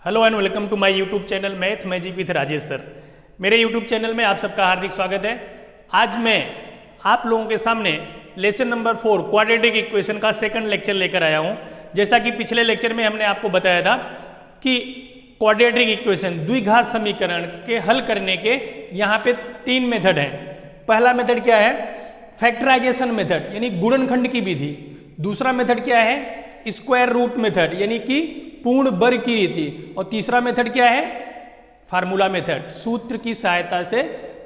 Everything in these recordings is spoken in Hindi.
Hello and welcome to my YouTube channel math magic with Rajesh sir. मेरे यूट्यूब चैनल में आप सबका हार्दिक स्वागत है। आज मैं आप लोगों के सामने लेसन नंबर 4 क्वाड्रेटिक इक्वेशन का सेकंड लेक्चर लेकर आया हूं। जैसा कि पिछले लेक्चर में हमने आपको बताया था कि क्वाड्रेटिक इक्वेशन द्विघात समीकरण के हल करने के यहाँ पे 3 मेथड हैं। पहला मेथड क्या है? फैक्टराइजेशन मेथड यानी गुणनखंड की विधि। दूसरा मेथड क्या है? स्क्वायर रूट मेथड यानी कि पूर्ण वर्ग की रीति। और तीसरा मेथड क्या है? फार्मूला मेथड, सूत्र की सहायता से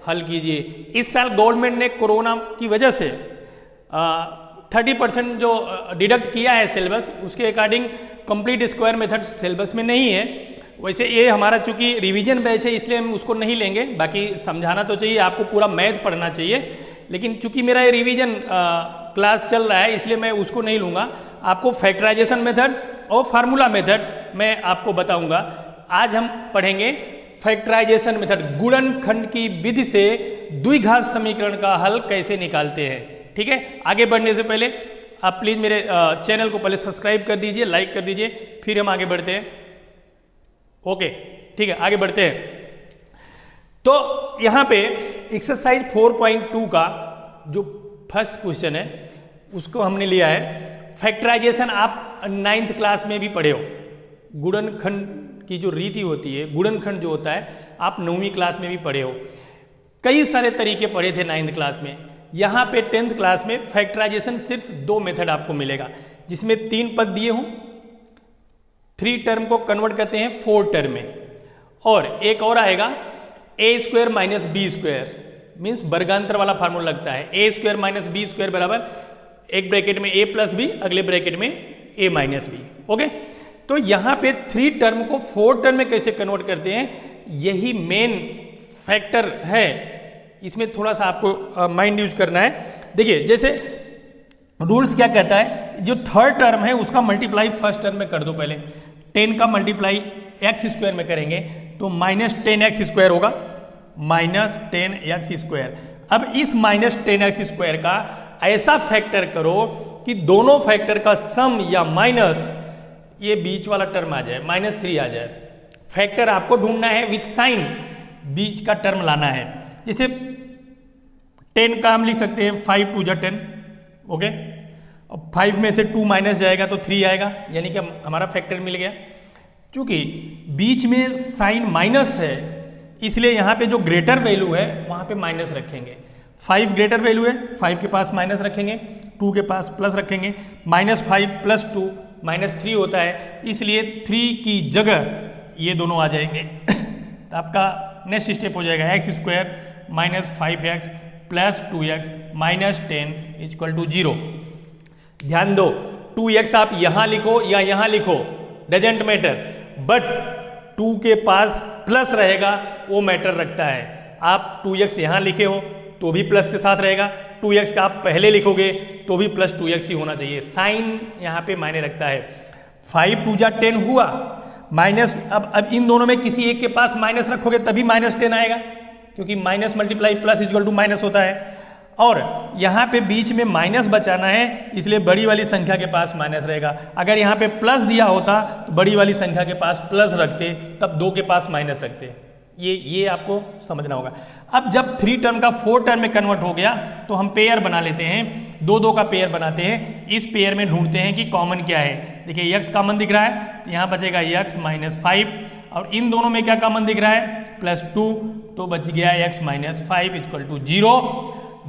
हल कीजिए। इस साल गवर्नमेंट ने कोरोना की वजह से 30% जो डिडक्ट किया है सिलेबस, उसके according complete square method syllabus में नहीं है। वैसे ये हमारा चूंकि रिवीजन बैच है इसलिए हम उसको नहीं लेंगे, बाकी समझाना तो चाहिए, आपको पूरा मैथ पढ़ना चाहिए। लेकिन चूंकि मेरा ये रिवीजन क्लास चल रहा है इसलिए मैं उसको नहीं लूँगा। आपको फैक्टराइजेशन मेथड और फार्मूला मेथड मैं आपको बताऊंगा। आज हम पढ़ेंगे फैक्टराइजेशन मेथड, गुणनखंड की विधि से द्विघात समीकरण का हल कैसे निकालते हैं। ठीक है, आगे बढ़ने से पहले आप प्लीज़ मेरे चैनल को पहले सब्सक्राइब कर दीजिए, लाइक कर दीजिए, फिर हम आगे बढ़ते हैं। ओके ठीक है, आगे बढ़ते हैं। तो यहाँ पे एक्सरसाइज 4.2 का जो फर्स्ट क्वेश्चन है उसको हमने लिया है। फैक्टराइजेशन आप 9th क्लास में भी पढ़े हो। गुणनखंड की जो रीति होती है, गुणनखंड जो होता है, आप 9वीं क्लास में भी पढ़े हो। कई सारे तरीके पढ़े थे 9th क्लास में। यहाँ पे 10th क्लास में फैक्टराइजेशन सिर्फ 2 मेथड आपको मिलेगा, जिसमें 3 पद दिए हों, 3 टर्म को कन्वर्ट करते हैं 4 टर्म में, और एक और आएगा a² माइनस b², मीन्स वर्गांतर वाला फार्मूला लगता है। a² माइनस b² बराबर एक ब्रैकेट में a प्लस बी, अगले ब्रैकेट में a माइनस बी। ओके, तो यहाँ पे 3 टर्म को 4 टर्म में कैसे कन्वर्ट करते हैं, यही मेन फैक्टर है। इसमें थोड़ा सा आपको माइंड यूज करना है। देखिए, जैसे रूल्स क्या कहता है, जो 3rd टर्म है उसका मल्टीप्लाई फर्स्ट टर्म में कर दो। पहले 10 का मल्टीप्लाई x² में करेंगे तो माइनस 10x² होगा, माइनस 10x²। अब इस माइनस 10x² का ऐसा फैक्टर करो कि दोनों फैक्टर का सम या माइनस, ये बीच वाला टर्म आ जाए, -3 आ जाए। फैक्टर आपको ढूंढना है विच साइन बीच का टर्म लाना है। जैसे 10 का हम लिख सकते हैं 5 2 जा 10। ओके, अब 5 में से 2 माइनस जाएगा तो 3 आएगा, यानी कि हमारा फैक्टर मिल गया। चूंकि बीच में साइन माइनस है इसलिए यहाँ पे जो ग्रेटर वैल्यू है वहाँ पे माइनस रखेंगे। 5 ग्रेटर वैल्यू है, 5 के पास माइनस रखेंगे, 2 के पास प्लस रखेंगे। -5 + 2 -3 होता है, इसलिए 3 की जगह ये दोनों आ जाएंगे। तो आपका नेक्स्ट स्टेप हो जाएगा x² - 5x + 2x - 10 = 0। ध्यान दो, 2x आप यहाँ लिखो या यहाँ लिखो, डजेंट मैटर, बट 2 के पास प्लस रहेगा वो मैटर रखता है। आप 2x यहाँ लिखे हो तो भी प्लस के साथ रहेगा, 2x का आप पहले लिखोगे तो भी प्लस 2x ही होना चाहिए। साइन यहाँ पे मायने रखता है। 5 2 जा 10 हुआ, माइनस, अब इन दोनों में किसी एक के पास माइनस रखोगे तभी -10 आएगा, क्योंकि माइनस मल्टीप्लाई प्लस = माइनस होता है। और यहाँ पे बीच में माइनस बचाना है, इसलिए बड़ी वाली संख्या के पास माइनस रहेगा। अगर यहाँ पे प्लस दिया होता तो बड़ी वाली संख्या के पास प्लस रखते, तब 2 के पास माइनस रखते। ये आपको समझना होगा। अब जब 3 टर्म का 4 टर्म में कन्वर्ट हो गया तो हम पेयर बना लेते हैं, 2-2 का पेयर बनाते हैं। इस पेयर में ढूंढते हैं कि कॉमन क्या है। देखिए, x कॉमन दिख रहा है तो यहाँ बचेगा x - 5, और इन दोनों में क्या कॉमन दिख रहा है, +2, तो बच गया x - 5 = 0।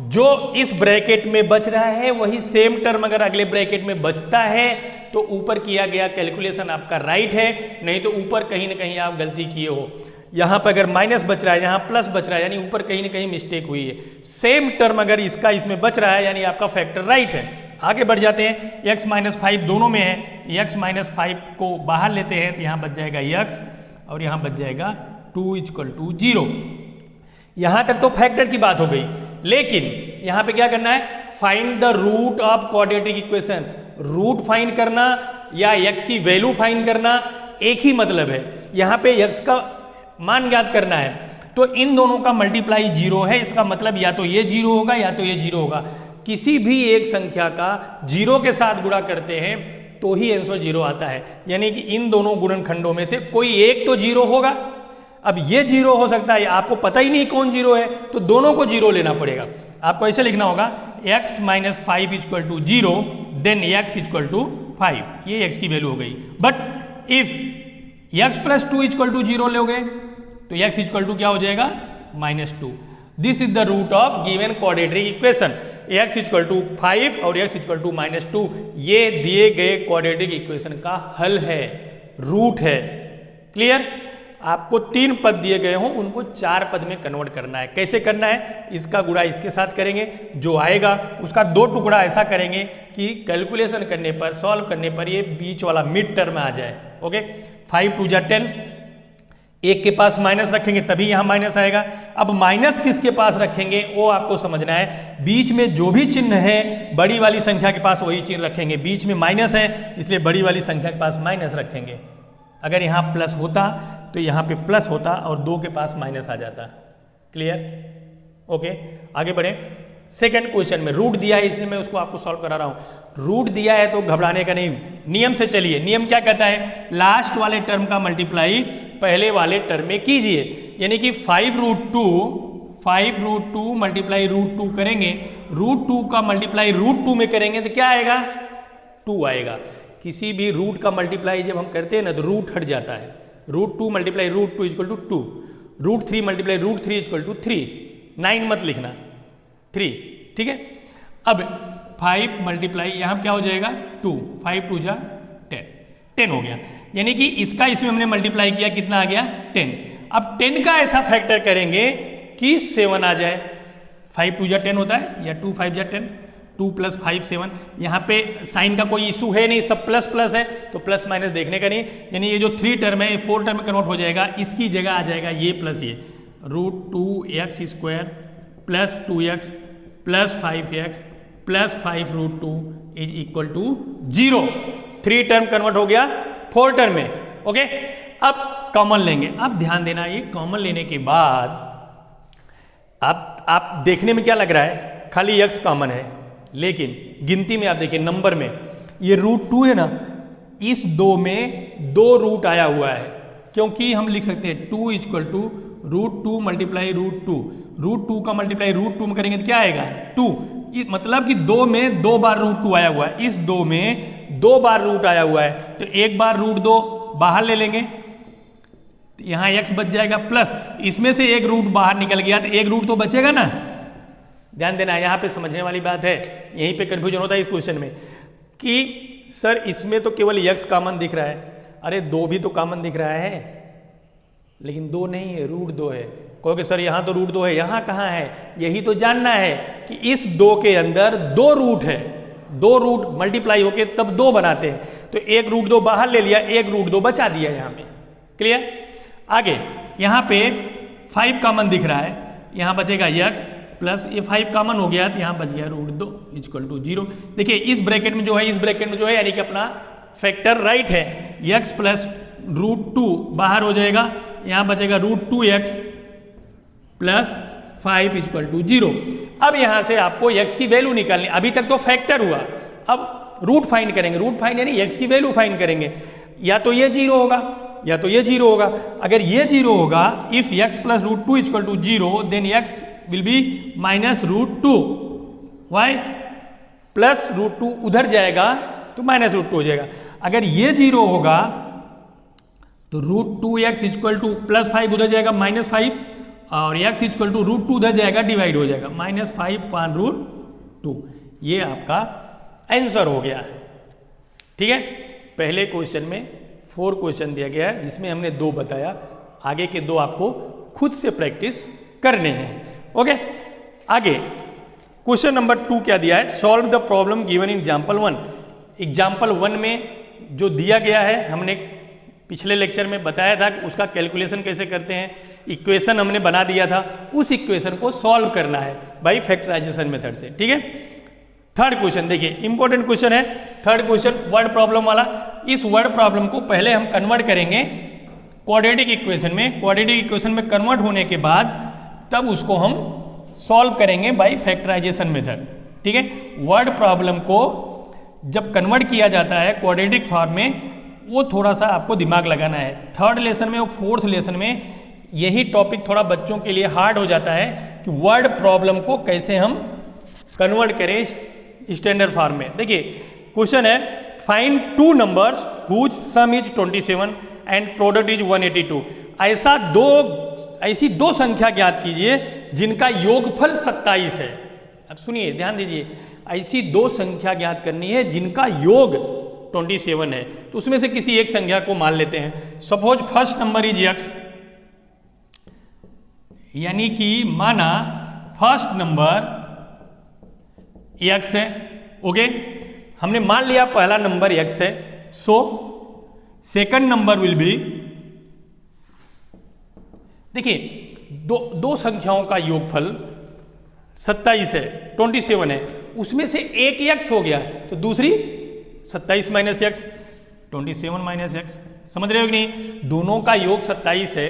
जो इस ब्रैकेट में बच रहा है वही सेम टर्म अगर अगले ब्रैकेट में बचता है तो ऊपर किया गया कैलकुलेशन आपका राइट है, नहीं तो ऊपर कहीं ना कहीं आप गलती किए हो। यहाँ पर अगर माइनस बच रहा है, यहाँ प्लस बच रहा है, यानी ऊपर कहीं ना कहीं मिस्टेक हुई है। सेम टर्म अगर इसका इसमें बच रहा है यानी आपका फैक्टर राइट है। आगे बढ़ जाते हैं, x - 5 दोनों में है, x - 5 को बाहर लेते हैं तो यहाँ बच जाएगा x और यहाँ बच जाएगा 2 = 0। यहाँ तक तो फैक्टर की बात हो गई, लेकिन यहाँ पे क्या करना है, find the root of quadratic equation. Root find करना या x की वैल्यू फाइंड करना एक ही मतलब है। यहाँ पे x का मान ज्ञात करना है, तो इन दोनों का मल्टीप्लाई 0 है, इसका मतलब या तो ये 0 होगा या तो ये 0 होगा। किसी भी एक संख्या का 0 के साथ गुणा करते हैं तो ही आंसर 0 आता है, यानी कि इन दोनों गुणनखंडों में से कोई एक तो 0 होगा। अब ये 0 हो सकता है, आपको पता ही नहीं कौन 0 है, तो दोनों को 0 लेना पड़ेगा। आपको ऐसे लिखना होगा x minus 5 equal to 0 then x equal to 5, ये x की वैल्यू हो गई। But if x plus 2 equal to 0 लोगे तो x इक्वल टू क्या हो जाएगा -2। This is the root of given quadratic equation. x equal to 5 और x इक्वल टू -2 ये दिए गए क्वाड्रेटिक इक्वेशन का हल है, रूट है। क्लियर? आपको 3 पद दिए गए हों, उनको 4 पद में कन्वर्ट करना है। कैसे करना है? इसका गुणा इसके साथ करेंगे, जो आएगा उसका 2 टुकड़ा ऐसा करेंगे कि कैलकुलेशन करने पर, सॉल्व करने पर ये बीच वाला मिड टर्म आ जाए। ओके, 5 2 जा 10, एक के पास माइनस रखेंगे तभी यहाँ माइनस आएगा। अब माइनस किसके पास रखेंगे वो आपको समझना है। बीच में जो भी चिन्ह है बड़ी वाली संख्या के पास वही चिन्ह रखेंगे। बीच में माइनस है इसलिए बड़ी वाली संख्या के पास माइनस रखेंगे। अगर यहाँ प्लस होता तो यहाँ पे प्लस होता और 2 के पास माइनस आ जाता। क्लियर? ओके, आगे बढ़े। सेकंड क्वेश्चन में रूट दिया है इसलिए मैं उसको आपको सॉल्व करा रहा हूँ। रूट दिया है तो घबराने का नहीं, नियम से चलिए। नियम क्या कहता है? लास्ट वाले टर्म का मल्टीप्लाई पहले वाले टर्म में कीजिए, यानी कि 5 रूट टू मल्टीप्लाई रूट 2 करेंगे, रूट 2 का मल्टीप्लाई रूट 2 में करेंगे तो क्या आएगा? 2 आएगा। किसी भी रूट का मल्टीप्लाई जब हम करते हैं ना तो रूट हट जाता है। Root 2 multiply root 2 equal to 2, root 3 multiply root 3 equal to 3, 9 मत लिखना, 3। ठीक है, अब 5 मल्टीप्लाई यहाँ क्या हो जाएगा? 2, 5 2 जा 10, 10 हो गया। यानी कि इसका इसमें हमने मल्टीप्लाई किया, कितना आ गया? 10। अब 10 का ऐसा फैक्टर करेंगे कि 7 आ जाए। 5 2 जा 10 होता है, या 2 5 जा 10, 2 + 5 7। यहाँ पे साइन का कोई इशू है नहीं, सब प्लस प्लस है तो प्लस माइनस देखने का नहीं। यानी ये जो 3 टर्म है ये 4 टर्म में कन्वर्ट हो जाएगा। इसकी जगह आ जाएगा ये प्लस ये, root 2x square plus 2x plus 5x plus 5 root 2 is equal to 0। 3 term convert हो गया 4 टर्म में। ओके, अब कॉमन लेंगे। अब ध्यान देना, ये कॉमन लेने के बाद आप देखने में क्या लग रहा है? खाली x कॉमन है, लेकिन गिनती में आप देखिए, नंबर में ये रूट 2 है ना, इस 2 में 2 रूट आया हुआ है, क्योंकि हम लिख सकते हैं 2 equal to root 2 multiply root 2। Root 2 का मल्टीप्लाई रूट 2 में करेंगे तो क्या आएगा? 2। मतलब कि 2 में 2 बार रूट 2 आया हुआ है। इस 2 में 2 बार रूट आया हुआ है तो एक बार रूट 2 बाहर ले लेंगे, तो यहाँ x बच जाएगा, प्लस इसमें से एक रूट बाहर निकल गया तो एक रूट तो बचेगा ना। ध्यान देना, यहाँ पे समझने वाली बात है। यहीं पे कंफ्यूजन होता है इस क्वेश्चन में कि सर इसमें तो केवल x कॉमन दिख रहा है। अरे 2 भी तो कॉमन दिख रहा है, लेकिन 2 नहीं है, रूट 2 है। कहोगे सर यहाँ तो रूट 2 है, यहाँ कहाँ है? यही तो जानना है कि इस 2 के अंदर 2 रूट है, 2 रूट मल्टीप्लाई होके तब 2 बनाते हैं। तो एक रूट 2 बाहर ले लिया, एक रूट 2 बचा दिया यहाँ पे। क्लियर? आगे यहाँ पे 5 कॉमन दिख रहा है, यहाँ बचेगा x प्लस ये 5 कॉमन हो गया तो यहाँ बच गया रूट 2 इक्वल टू 0। देखिए इस ब्रैकेट में जो है, इस ब्रैकेट में जो है, यानी कि अपना फैक्टर राइट है। x प्लस रूट 2 बाहर हो जाएगा, यहाँ बचेगा root 2x plus 5 equal to 0। अब यहाँ से आपको x की वैल्यू निकालनी। अभी तक तो फैक्टर हुआ, अब रूट फाइंड करेंगे। रूट फाइंड यानी x की वैल्यू फाइंड करेंगे। या तो ये 0 होगा या तो ये 0 होगा। अगर ये 0 होगा, if x plus root 2 equal to 0 then x will be minus root 2। Why? Plus root 2 उधर जाएगा तो माइनस रूट 2 हो जाएगा। अगर ये 0 होगा तो root 2x equal two plus 5 उधर जाएगा -5, और x इक्वल टू रूट 2 उधर जाएगा, डिवाइड हो जाएगा -5 पान रूट 2। ये आपका आंसर हो गया। ठीक है, पहले क्वेश्चन में 4 क्वेश्चन दिया गया है जिसमें हमने 2 बताया। आगे के 2 आपको खुद से प्रैक्टिस करने हैं। ओके, आगे क्वेश्चन नंबर 2 क्या दिया है? Solve the problem given in example 1। Example 1 में जो दिया गया है, हमने पिछले लेक्चर में बताया था कि उसका कैलकुलेशन कैसे करते हैं। इक्वेशन हमने बना दिया था, उस इक्वेशन को सॉल्व करना है बाय फैक्टराइजेशन मेथड से। ठीक है, थर्ड क्वेश्चन देखिए, इंपॉर्टेंट क्वेश्चन है। थर्ड क्वेश्चन वर्ड प्रॉब्लम वाला। इस वर्ड प्रॉब्लम को पहले हम कन्वर्ट करेंगे क्वाड्रेटिक इक्वेशन में। क्वाड्रेटिक इक्वेशन में कन्वर्ट होने के बाद तब उसको हम सॉल्व करेंगे बाय फैक्टराइजेशन मेथड। ठीक है, वर्ड प्रॉब्लम को जब कन्वर्ट किया जाता है क्वाड्रेटिक फॉर्म में, वो थोड़ा सा आपको दिमाग लगाना है। थर्ड लेसन में और फोर्थ लेसन में यही टॉपिक थोड़ा बच्चों के लिए हार्ड हो जाता है कि वर्ड प्रॉब्लम को कैसे हम कन्वर्ट करें स्टैंडर्ड फॉर्म में। देखिए क्वेश्चन है, find two numbers whose sum is 27 and product is 182। ऐसी दो संख्या ज्ञात कीजिए जिनका योगफल 27 है। अब सुनिए, ध्यान दीजिए, ऐसी दो संख्या ज्ञात करनी है जिनका योग 27 है। तो उसमें से किसी एक संख्या को मान लेते हैं। Suppose first number is x, यानी कि माना फर्स्ट नंबर x है। ओके, हमने मान लिया पहला नंबर x है। So second number will B, देखिए दो संख्याओं का योगफल 27 है, 27 है, उसमें से एक x हो गया तो दूसरी 27 माइनस एक्स, 27 माइनस एक्स। समझ रहे हो कि नहीं? दोनों का योग 27 है।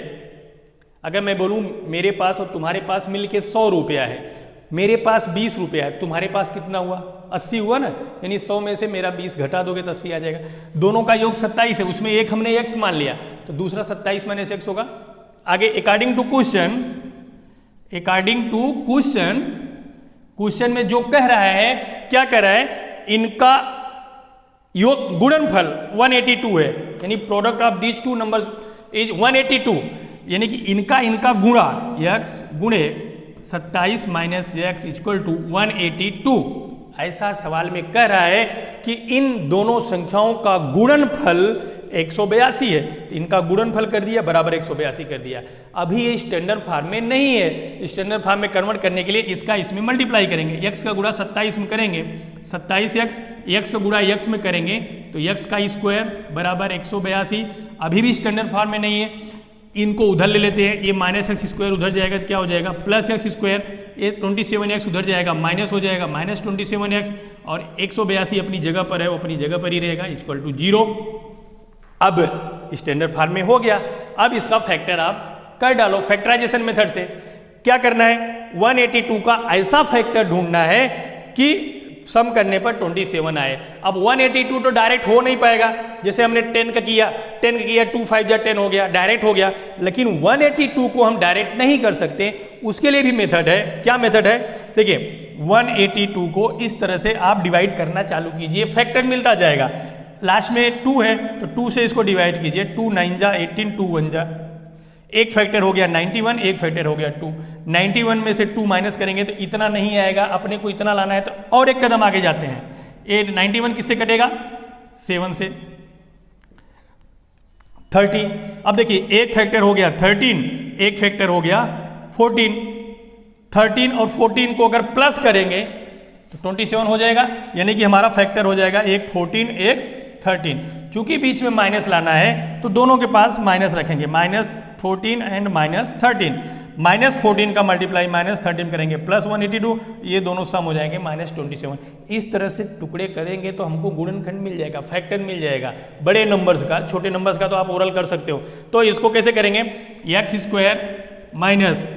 अगर मैं बोलूं मेरे पास और तुम्हारे पास मिलके 100 रुपया है, मेरे पास 20 रुपया है, तुम्हारे पास कितना हुआ? 80 हुआ ना, यानी 100 में से मेरा 20 घटा दोगे तो 80 आ जाएगा। दोनों का योग 27 है, उसमें एक हमने x मान लिया तो दूसरा 27 माइनस एक्स होगा। आगे अकॉर्डिंग टू क्वेश्चन में जो कह रहा है, क्या कह रहा है, इनका योग गुणनफल 182 है, यानी product of these two numbers is 182, यानी कि इनका गुणा x गुणे 27 माइनस एक्स इक्वल टू 182। ऐसा सवाल में कह रहा है कि इन दोनों संख्याओं का गुणनफल 182 है, तो इनका गुणनफल कर दिया बराबर 182 कर दिया। अभी ये स्टैंडर्ड फॉर्म में नहीं है। स्टैंडर्ड फॉर्म में कन्वर्ट करने के लिए इसका इसमें मल्टीप्लाई करेंगे। x का गुणा 27 में करेंगे 27x, x का गुणा x में करेंगे तो x का स्क्वायर बराबर 182। अभी भी स्टैंडर्ड फॉर्म में नहीं है, इनको उधर ले लेते हैं। ये माइनस एक्स स्क्वायर उधर जाएगा तो क्या हो जाएगा? Plus x square. ये 27x उधर जाएगा माइनस हो जाएगा माइनस 27x, और 182 अपनी जगह पर है, वो अपनी जगह पर ही रहेगा, इक्वल टू 0। अब स्टैंडर्ड फॉर्म में हो गया। अब इसका फैक्टर आप कर डालो फैक्टराइजेशन मेथड से। क्या करना है? 182 का ऐसा फैक्टर ढूंढना है कि सम करने पर 27 आए। अब 182 तो डायरेक्ट हो नहीं पाएगा, जैसे हमने 10 का किया 2 5 जा 10 हो गया, डायरेक्ट हो गया। लेकिन 182 को हम डायरेक्ट नहीं कर सकते, उसके लिए भी मेथड है। क्या मेथड है? देखिए 182 को इस तरह से आप डिवाइड करना चालू कीजिए, फैक्टर मिलता जाएगा। लास्ट में 2 है तो 2 से इसको डिवाइड कीजिए, 2 9 जा 18, 2 1 जा, एक फैक्टर हो गया 91, एक फैक्टर हो गया 2। 91 में से 2 माइनस करेंगे तो इतना नहीं आएगा, अपने को इतना लाना है तो और एक कदम आगे जाते हैं। ये 91 किससे कटेगा? 7 से। 30। अब देखिए एक फैक्टर हो गया 13, एक फैक्टर हो गया 14। 13 और 14 को अगर प्लस करेंगे तो 27 हो जाएगा, यानी कि हमारा फैक्टर हो जाएगा एक 14 एक 13। चूंकि बीच में माइनस लाना है तो दोनों के पास माइनस रखेंगे, माइनस 14 एंड माइनस 13। माइनस 14 का मल्टीप्लाई माइनस 13 करेंगे प्लस 182, ये दोनों सम हो जाएंगे माइनस 27। इस तरह से टुकड़े करेंगे तो हमको गुणनखंड मिल जाएगा, फैक्टर मिल जाएगा बड़े नंबर्स का। छोटे नंबर्स का तो आप ओरल कर सकते हो। तो इसको कैसे करेंगे? एक्स स्क्वायर माइनस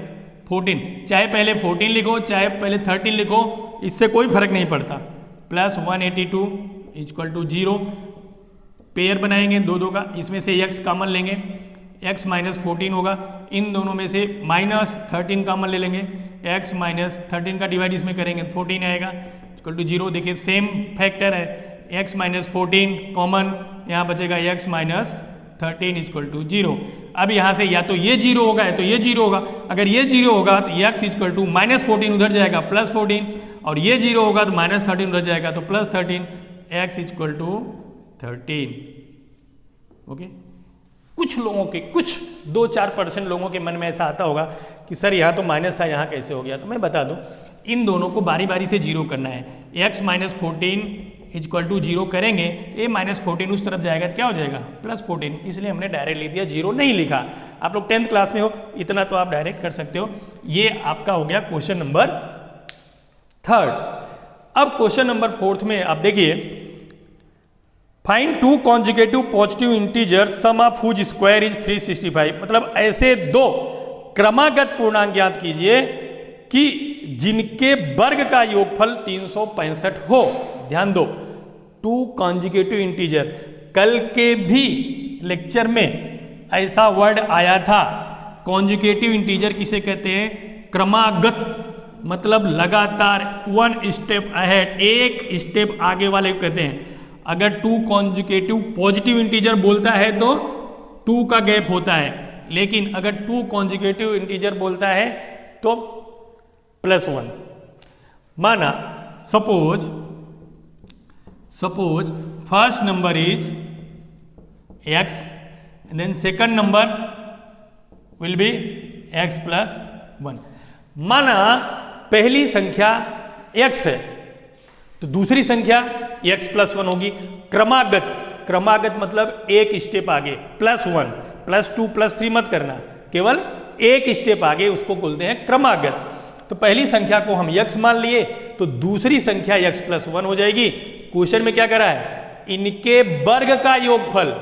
14, चाहे पहले 14 लिखो चाहे पहले 13 लिखो, इससे कोई फर्क नहीं पड़ता, प्लस 182 इक्वल टू 0। पेयर बनाएंगे दो का, इसमें से x कॉमन लेंगे, x माइनस 14 होगा। इन दोनों में से माइनस 13 कॉमन ले लेंगे, x माइनस 13 का डिवाइड इसमें करेंगे 14 आएगा इक्वल टू 0। देखिए सेम फैक्टर है, x माइनस 14 कॉमन, यहाँ बचेगा x माइनस 13 इक्वल टू 0। अब यहाँ से या तो ये 0 होगा या तो ये 0 होगा। अगर ये 0 होगा तो x इक्वल टू माइनस 14 उधर जाएगा प्लस 14, और ये 0 होगा तो माइनस 13 उधर जाएगा तो plus 13, x equal to 13। Okay. कुछ लोगों के, कुछ 2-4% लोगों के मन में ऐसा आता होगा कि सर यहाँ तो माइनस था, यहाँ कैसे हो गया? तो मैं बता दूं, इन दोनों को बारी बारी से 0 करना है। x माइनस 14 इक्वल टू 0 करेंगे, ये माइनस 14 उस तरफ जाएगा तो क्या हो जाएगा? प्लस 14। इसलिए हमने डायरेक्ट लिख दिया, 0 नहीं लिखा। आप लोग 10th क्लास में हो, इतना तो आप डायरेक्ट कर सकते हो। ये आपका हो गया क्वेश्चन नंबर 3। अब क्वेश्चन नंबर 4 में आप देखिए, find 2 consecutive positive integer sum of whose square is 365। मतलब ऐसे दो क्रमागत पूर्णांक ज्ञात कीजिए कि जिनके वर्ग का योगफल 365 हो। ध्यान दो, टू कॉन्जुगेटिव इंटीजर। कल के भी लेक्चर में ऐसा वर्ड आया था। कॉन्जुगेटिव इंटीजर किसे कहते हैं? क्रमागत, मतलब लगातार, वन स्टेप अहेड, एक स्टेप आगे वाले को कहते हैं। अगर टू कॉन्जुगेटिव पॉजिटिव इंटीजर बोलता है तो टू का गैप होता है, लेकिन अगर टू कॉन्जुगेटिव इंटीजर बोलता है तो +1। माना suppose first number is x, then second number will be x + 1। माना पहली संख्या x है तो दूसरी संख्या x + 1 होगी। क्रमागत मतलब एक स्टेप आगे, +1, +2, +3 मत करना, केवल एक स्टेप आगे, उसको बोलते हैं क्रमागत। तो पहली संख्या को हम x मान लिए तो दूसरी संख्या x + 1 हो जाएगी। क्वेश्चन में क्या करा है? इनके वर्ग का योगफल,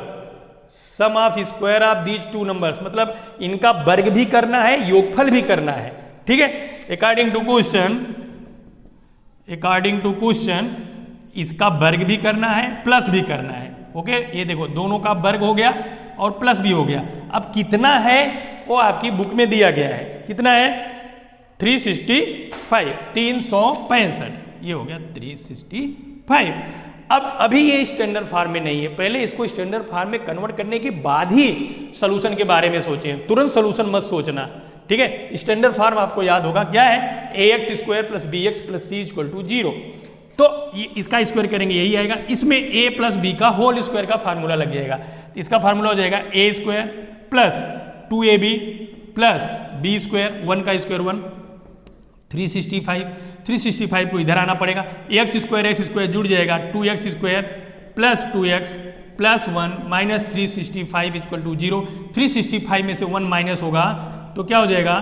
sum of square of these two numbers, मतलब इनका वर्ग भी करना है, योगफल भी करना है। ठीक है, अकॉर्डिंग टू क्वेश्चन इसका वर्ग भी करना है, प्लस भी करना है। ओके, ये देखो दोनों का वर्ग हो गया और प्लस भी हो गया। अब कितना है वो आपकी बुक में दिया गया है। कितना है? 365, 365, ये हो गया 365। अब अभी ये स्टैंडर्ड फॉर्म में नहीं है, पहले इसको स्टैंडर्ड फॉर्म में कन्वर्ट करने के बाद ही सॉल्यूशन के बारे में सोचें, तुरंत सॉल्यूशन मत सोचना। ठीक है, स्टैंडर्ड फॉर्म आपको याद होगा क्या है? ax² + bx + c = 0। तो इसका स्क्वायर करेंगे यही आएगा। इसमें a + b का होल स्क्वायर का फार्मूला लग जाएगा। तो इसका फार्मूला हो जाएगा a² + 2ab + b², 1 का स्क्वायर 1, 365 को इधर आना पड़ेगा। x² जुड़ जाएगा, 2x² + 2x + 1 - 365 = 0। 365 में से 1 माइनस होगा तो क्या हो जाएगा?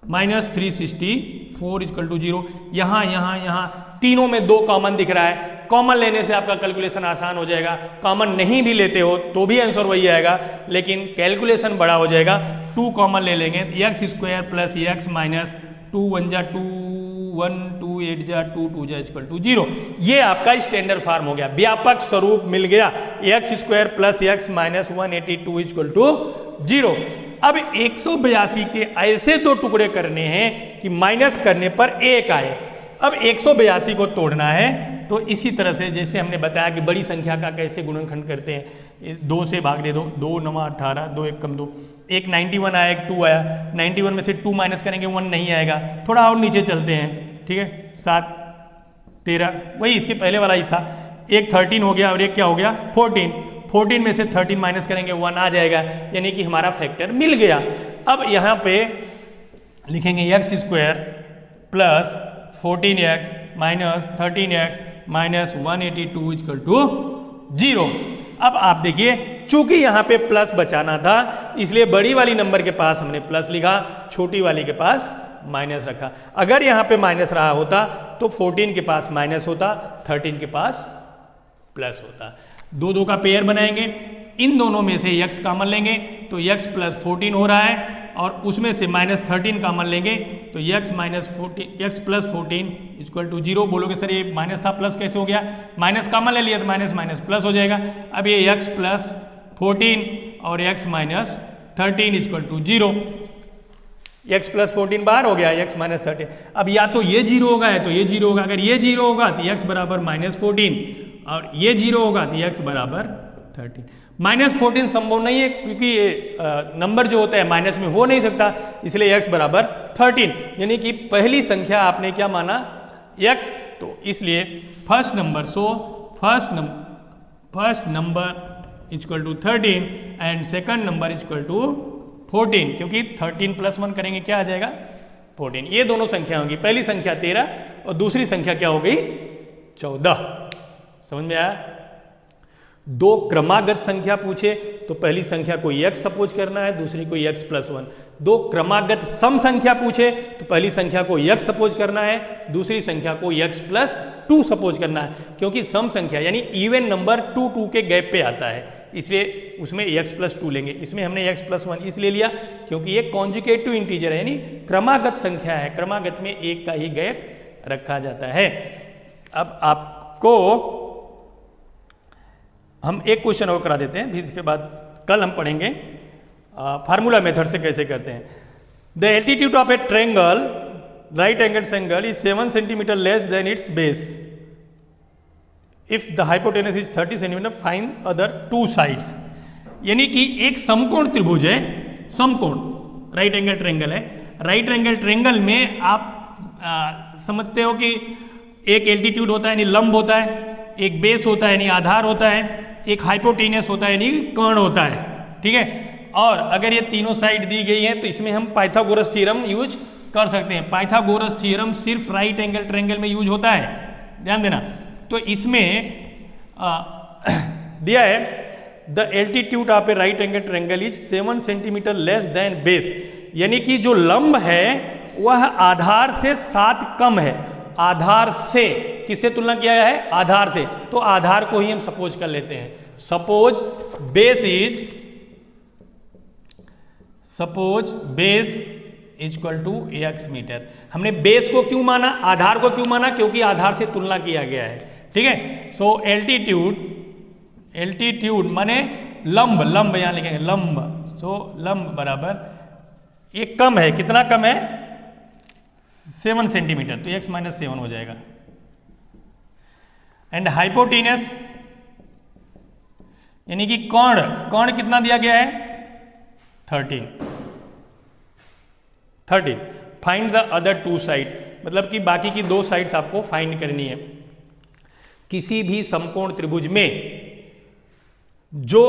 -364 = 0। यहाँ तीनों में 2 कॉमन दिख रहा है, कॉमन लेने से आपका कैलकुलेशन आसान हो जाएगा। कॉमन नहीं भी लेते हो तो भी आंसर वही आएगा, लेकिन कैलकुलेशन बड़ा हो जाएगा। 2 कॉमन ले लेंगे तो x² + x - 2 1 जा 2 1 2 8 जा 2 2 जा = 0। ये आपका स्टैंडर्ड फॉर्म हो गया, व्यापक स्वरूप मिल गया। x² + x - 182 = 0। अब 182 के ऐसे 2 टुकड़े करने हैं कि माइनस करने पर 1 आए। अब 182 को तोड़ना है तो इसी तरह से जैसे हमने बताया कि बड़ी संख्या का कैसे गुणनखंड करते हैं। 2 से भाग दे दो, 2 9 18, 2 1 कम 2, एक 91 आया, एक 2 आया। 91 में से 2 माइनस करेंगे 1 नहीं आएगा। थोड़ा और नीचे चलते हैं, ठीक है, 7 13, वही इसके पहले वाला ही था। एक 13 हो गया और एक क्या हो गया? 14 में से 13 माइनस करेंगे 1 आ जाएगा, यानी कि हमारा फैक्टर मिल गया। अब यहाँ पे लिखेंगे x² + 14x - 13x - 182 = 0। अब आप देखिए, चूंकि यहाँ पे प्लस बचाना था इसलिए बड़ी वाली नंबर के पास हमने प्लस लिखा, छोटी वाली के पास माइनस रखा। अगर यहाँ पे माइनस रहा होता तो 14 के पास माइनस होता, 13 के पास प्लस होता। 2 का पेयर बनाएंगे, इन दोनों में से x कॉमन लेंगे तो x + 14 हो रहा है, और उसमें से -13 कॉमन लेंगे तो x + 14 = 0। बोलोगे सर ये माइनस था प्लस कैसे हो गया? माइनस कॉमन ले लिया तो माइनस प्लस हो जाएगा। अब ये x + 14 और x - 13 = 0। x + 14 बाहर हो गया, x - 13। अब या तो ये 0 होगा या तो ये 0 होगा। अगर ये 0 होगा तो x = -14 और ये 0 होगा तो x = 13। -14 संभव नहीं है क्योंकि ये नंबर जो होता है माइनस में हो नहीं सकता, इसलिए x = 13, यानी कि पहली संख्या आपने क्या माना? x। तो इसलिए first number = 13 and second number = 14, क्योंकि 13 + 1 करेंगे क्या आ जाएगा? 14। ये दोनों संख्या होंगी, पहली संख्या 13 और दूसरी संख्या क्या हो गई? 14। समझ में आया? 2 क्रमागत संख्या पूछे तो पहली संख्या को x सपोज करना है, दूसरी को x + 1। 2 क्रमागत सम संख्या पूछे तो पहली संख्या को x सपोज करना है, दूसरी संख्या को x + 2 सपोज करना है, क्योंकि सम संख्या यानी इवन नंबर 2 2 के गैप पे आता है, इसलिए उसमें x + 2 लेंगे। इसमें हमने x + 1 इसलिए लिया क्योंकि ये कॉन्जुगेटिव इंटीजर है, यानी क्रमागत संख्या है, क्रमागत में एक का ही गैप रखा जाता है। अब आपको हम एक क्वेश्चन और करा देते हैं, फिर इसके बाद कल हम पढ़ेंगे फार्मूला मेथड से कैसे करते हैं। The altitude of A triangle right angle triangle is 7 centimetre less than it's base if the hypotenuse is 30 centimetre, find other two sides. यानी कि एक समकोण त्रिभुज है, समकोण राइट एंगल ट्रायंगल है। राइट एंगल ट्रायंगल में आप समझते हो कि एक एल्टीट्यूड होता है यानी लंब होता है, एक बेस होता है यानी आधार होता है, एक हाइपोटेनस होता है यानी कर्ण होता है, ठीक है। और अगर ये तीनों साइड दी गई है तो इसमें हम पाइथागोरस थ्योरम यूज कर सकते हैं। पाइथागोरस थ्योरम सिर्फ राइट एंगल ट्रायंगल में यूज होता है, ध्यान देना। तो इसमें दिया है the altitude of A right angle triangle is 7 centimetre less than base, यानी कि जो लंब है वह आधार से 7 कम है। आधार से किससे तुलना किया गया है? आधार से। तो आधार को ही हम सपोज कर लेते हैं। Suppose base equal to x metre. हमने बेस को क्यों माना, आधार को क्यों माना? क्योंकि आधार से तुलना किया गया है, ठीक है। सो एल्टीट्यूड माने लंब यहां लिखेंगे लंब। सो लंब बराबर ये कम है, कितना कम है? 7 सेंटीमीटर, तो x माइनस 7 हो जाएगा। एंड हाइपोटेनस यानी कि कर्ण कितना दिया गया है? 13। Find the other two side, मतलब कि बाकी की दो साइड्स आपको फाइंड करनी है। किसी भी समकोण त्रिभुज में जो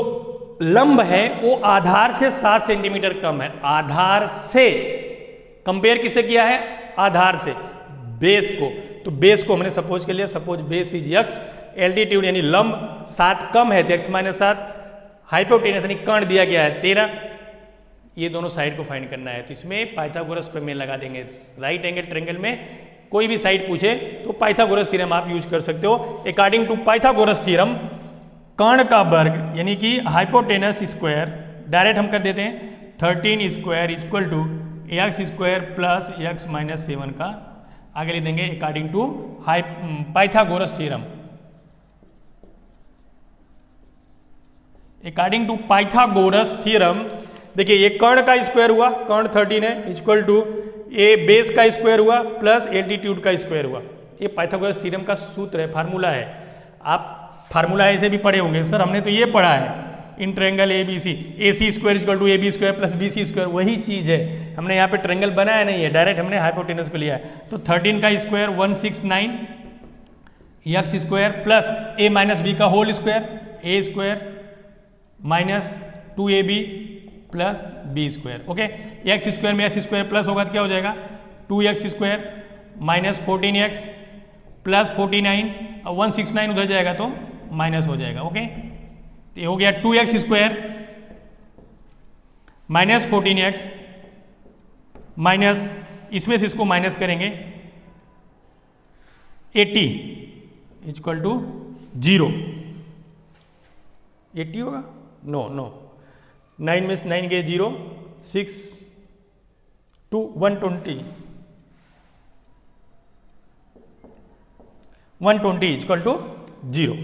लंब है वो आधार से 7 सेंटीमीटर कम है। आधार से कंपेयर किसे किया है? आधार से बेस को। तो बेस को हमने सपोज कर लिया, suppose base is x, altitude यानी लंब 7 कम है तो x माइनस 7, हाइपोटेनस यानी कर्ण दिया गया है 13। ये दोनों साइड को फाइंड करना है। तो इसमें पाइथागोरस प्रमेय लगा देंगे। राइट एंगल ट्रायंगल में कोई भी साइड पूछे तो पाइथागोरस थ्योरम आप यूज कर सकते हो। अकॉर्डिंग टू पाइथागोरस थ्योरम कर्ण का वर्ग यानी कि हाइपोटेनस स्क्वायर, डायरेक्ट हम कर देते हैं 13 square equal to x square plus x minus 7 का आगे लिख देंगे according to Pythagoras theorem. According to Pythagoras theorem देखिए ये कर्ण का स्क्वायर हुआ, कर्ण 13 है, इक्वल टू ये बेस का स्क्वायर हुआ प्लस एल्टीट्यूड का स्क्वायर हुआ। ये पाइथागोरस थ्योरम का सूत्र है, फार्मूला है। आप फार्मूला ऐसे भी पढ़े होंगे, सर हमने तो ये पढ़ा है in triangle ABC, AC square equal to AB square plus BC square, वही चीज़ है। हमने यहाँ पे ट्रायंगल बनाया नहीं है, डायरेक्ट हमने हाइपोटेनस को लिया है। तो 13 का square 169 x square plus a minus B का whole square, a square minus 2ab plus B square. Okay, x square में एस स्क्वायर प्लस होगा तो क्या हो जाएगा? 2x square minus 14x plus 49, और 169 उधर जाएगा तो माइनस हो जाएगा। ओके, तो ये हो गया 2x square minus 14x minus, इसमें से इसको माइनस करेंगे 80 इक्वल टू 0। 80 होगा? नो 9 में से 9 गए 0, 6 टू 120 इक्वल टू 0।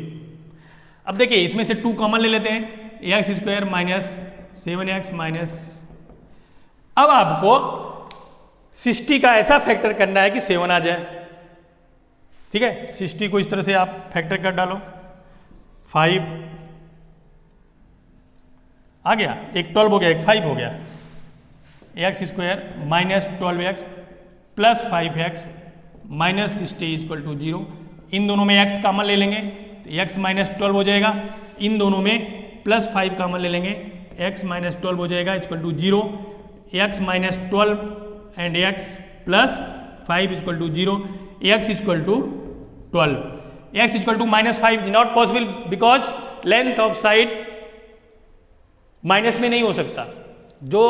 अब देखिए इसमें से 2 कॉमन ले लेते हैं, x square minus 7x minus, अब आपको 60 का ऐसा फैक्टर करना है कि 7 आ जाए। ठीक है, 60 को इस तरह से आप फैक्टर कर डालो, 5 आ गया, एक 12 हो गया, एक 5 हो गया, x square minus 12x plus 5x minus 60 equal to 0। इन दोनों में x कॉमन ले लेंगे तो x माइनस 12 हो जाएगा। इन दोनों में प्लस 5 कॉमन ले लेंगे, x माइनस 12 हो जाएगा equal to 0। x minus 12 and x plus 5 equal to 0, x equal to 12। x equal to minus 5 is not possible because length of side minus में नहीं हो सकता। जो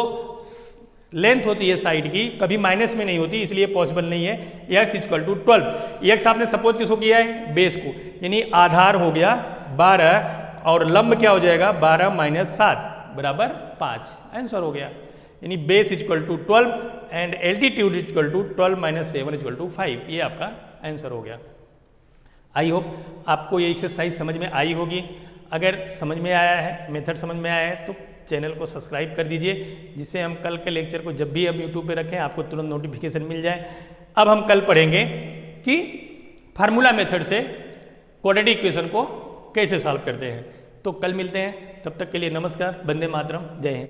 लेंथ होती है साइड की कभी माइनस में नहीं होती, इसलिए पॉसिबल नहीं है। x इक्वल टू 12, x आपने सपोज किसको किया है? बेस को, यानी आधार हो गया 12 और लंब क्या हो जाएगा? 12 माइनस 7 बराबर 5, आंसर हो गया। यानी base equal to 12 and altitude equal to 12 minus 7 equal to 5, ये आपका आंसर हो गया। आई होप आपको ये एक्सरसाइज समझ में आई होगी। अगर समझ में आया है, मेथड समझ में आया है तो चैनल को सब्सक्राइब कर दीजिए, जिससे हम कल के लेक्चर को जब भी हम यूट्यूब पे रखें आपको तुरंत नोटिफिकेशन मिल जाए। अब हम कल पढ़ेंगे कि फार्मूला मेथड से क्वाड्रेटिक इक्वेशन को कैसे सॉल्व करते हैं। तो कल मिलते हैं, तब तक के लिए नमस्कार, वंदे मातरम, जय हिंद।